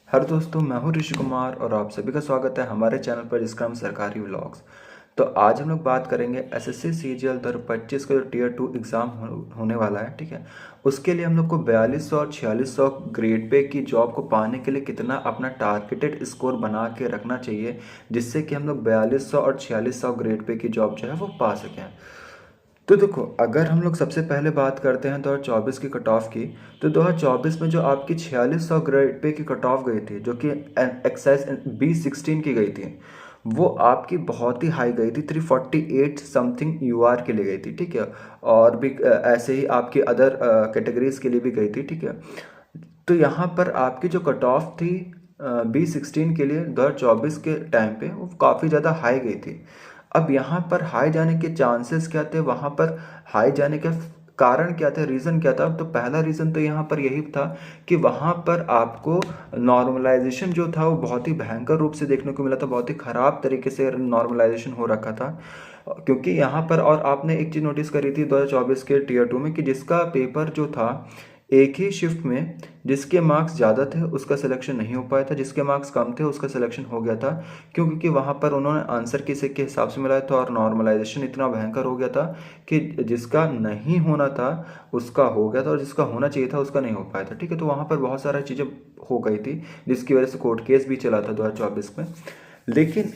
हर दोस्तों, मैं हूं ऋषि कुमार और आप सभी का स्वागत है हमारे चैनल पर जिसका हम सरकारी व्लॉग्स। तो आज हम लोग बात करेंगे एसएससी सीजीएल 2025 का जो टीयर 2 एग्ज़ाम होने वाला है। ठीक है, उसके लिए हम लोग को 4200 और 4600 ग्रेड पे की जॉब को पाने के लिए कितना अपना टारगेटेड स्कोर बना के रखना चाहिए, जिससे कि हम लोग 4200 और 4600 ग्रेड पे की जॉब जो है वो पा सकें। तो देखो, अगर हम लोग सबसे पहले बात करते हैं 2024 की कट ऑफ की, तो 2024 में जो आपकी 4600 ग्रेड पे की कट ऑफ गई थी, जो कि एक्साइज B16 की गई थी, वो आपकी बहुत ही हाई गई थी। 348 समथिंग यूआर के लिए गई थी। ठीक है, और भी ऐसे ही आपकी अदर कैटेगरीज के लिए भी गई थी। ठीक है, तो यहाँ पर आपकी जो कट ऑफ थी B16 के लिए 2024 के टाइम पे वो काफ़ी ज़्यादा हाई गई थी। अब यहाँ पर हाई जाने के चांसेस क्या थे, वहाँ पर हाई जाने का कारण क्या था, रीज़न क्या था? तो पहला रीज़न तो यहाँ पर यही था कि वहाँ पर आपको नॉर्मलाइजेशन जो था वो बहुत ही भयंकर रूप से देखने को मिला था। बहुत ही ख़राब तरीके से नॉर्मलाइजेशन हो रखा था, क्योंकि यहाँ पर और आपने एक चीज़ नोटिस करी थी 2024 के टीयर 2 में कि जिसका पेपर जो था एक ही शिफ्ट में, जिसके मार्क्स ज़्यादा थे उसका सिलेक्शन नहीं हो पाया था, जिसके मार्क्स कम थे उसका सिलेक्शन हो गया था। क्योंकि वहाँ पर उन्होंने आंसर किसी के हिसाब से मिलाया था और नॉर्मलाइजेशन इतना भयंकर हो गया था कि जिसका नहीं होना था उसका हो गया था और जिसका होना चाहिए था उसका नहीं हो पाया था। ठीक है, तो वहाँ पर बहुत सारी चीज़ें हो गई थी जिसकी वजह से कोर्ट केस भी चला था 2024 में। लेकिन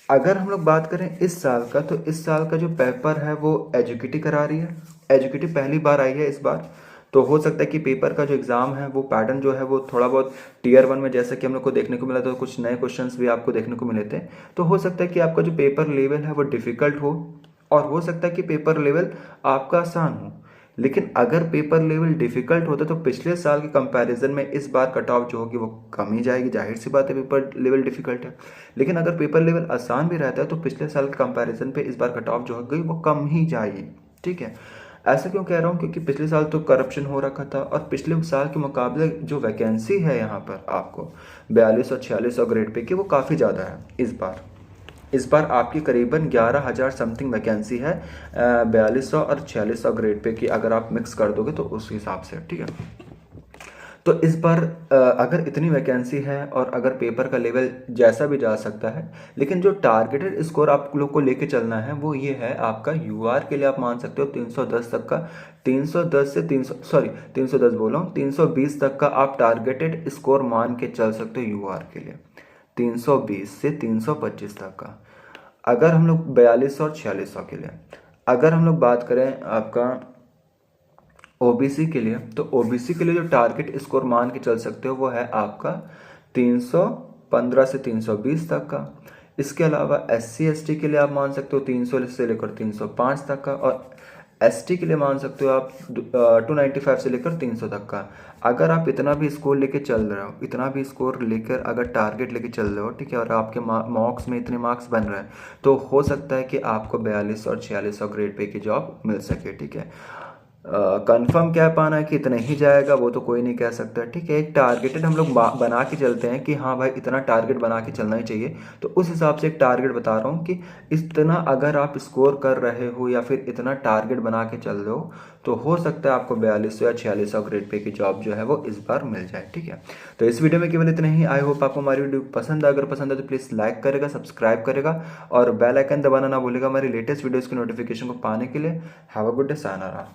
अगर हम लोग बात करें इस साल का, तो इस साल का जो पेपर है वो एजुकेटी करा रही है। एजुकेटी पहली बार आई है इस बार। तो हो सकता है कि पेपर का जो एग्ज़ाम है वो पैटर्न जो है वो थोड़ा बहुत टीयर 1 में जैसा कि हम लोग को देखने को मिला, तो कुछ नए क्वेश्चंस भी आपको देखने को मिले थे। तो हो सकता है कि आपका जो पेपर लेवल है वो डिफ़िकल्ट हो, और हो सकता है कि पेपर लेवल आपका आसान हो। लेकिन अगर पेपर लेवल डिफ़िकल्ट होता तो पिछले साल के कंपैरिजन में इस बार कट ऑफ जो होगी वो कम ही जाएगी। जाहिर सी बात है, पेपर लेवल डिफ़िकल्ट है। लेकिन अगर पेपर लेवल आसान भी रहता है तो पिछले साल के कंपैरिजन पे इस बार कट ऑफ जो होगी वो कम ही जाएगी। ठीक है, ऐसा क्यों कह रहा हूँ? क्योंकि पिछले साल तो करप्शन हो रखा था और पिछले साल के मुकाबले जो वैकेंसी है यहाँ पर आपको 42 और 4600 ग्रेड पे की वो काफ़ी ज़्यादा है इस बार आपकी करीबन 11,000 समथिंग वैकेंसी है 4200 और 4600 ग्रेड पे की, अगर आप मिक्स कर दोगे तो उस हिसाब से। ठीक है, तो इस बार अगर इतनी वैकेंसी है और अगर पेपर का लेवल जैसा भी जा सकता है, लेकिन जो टारगेटेड स्कोर आप लोग को लेके चलना है वो ये है, आपका यूआर के लिए आप मान सकते हो 310 तक का, 310 से 310 बोला हूँ, 320 तक का आप टारगेटेड स्कोर मान के चल सकते हो यूआर के लिए। 320 से 325 तक का। अगर हम लोग 4200 और 4600 के लिए अगर हम लोग बात करें आपका ओबीसी के लिए, तो ओबीसी के लिए जो टारगेट स्कोर मान के चल सकते हो वो है आपका 315 से 320 तक का। इसके अलावा एससी एसटी के लिए आप मान सकते हो 300 से लेकर 305 तक का, और एसटी के लिए मान सकते हो आप 295 से लेकर 300 तक का। अगर आप इतना भी स्कोर लेके चल रहे हो, इतना भी स्कोर लेकर अगर टारगेट लेके चल रहे हो, ठीक है, और आपके मॉक्स में इतने मार्क्स बन रहे हैं, तो हो सकता है कि आपको 42 और 4600 ग्रेड पे की जॉब मिल सके। ठीक है, कंफर्म क्या पाना है कि इतना ही जाएगा वो तो कोई नहीं कह सकता। ठीक है, एक टारगेटेड हम लोग बना के चलते हैं कि हाँ भाई इतना टारगेट बना के चलना ही चाहिए, तो उस हिसाब से एक टारगेट बता रहा हूँ कि इतना अगर आप स्कोर कर रहे हो या फिर इतना टारगेट बना के चल रहे हो, तो हो सकता है आपको 4200 या 4600 ग्रेड पे की जॉब जो है वो इस बार मिल जाए। ठीक है, तो इस वीडियो में केवल इतना ही। आई होप आपको हमारी वीडियो पसंद है। अगर पसंद है तो प्लीज़ लाइक करेगा, सब्सक्राइब करेगा और बेल आइकन दबाना ना भूलेगा हमारी लेटेस्ट वीडियोज़ की नोटिफिकेशन को पाने के लिए। Have a good day, sayonara.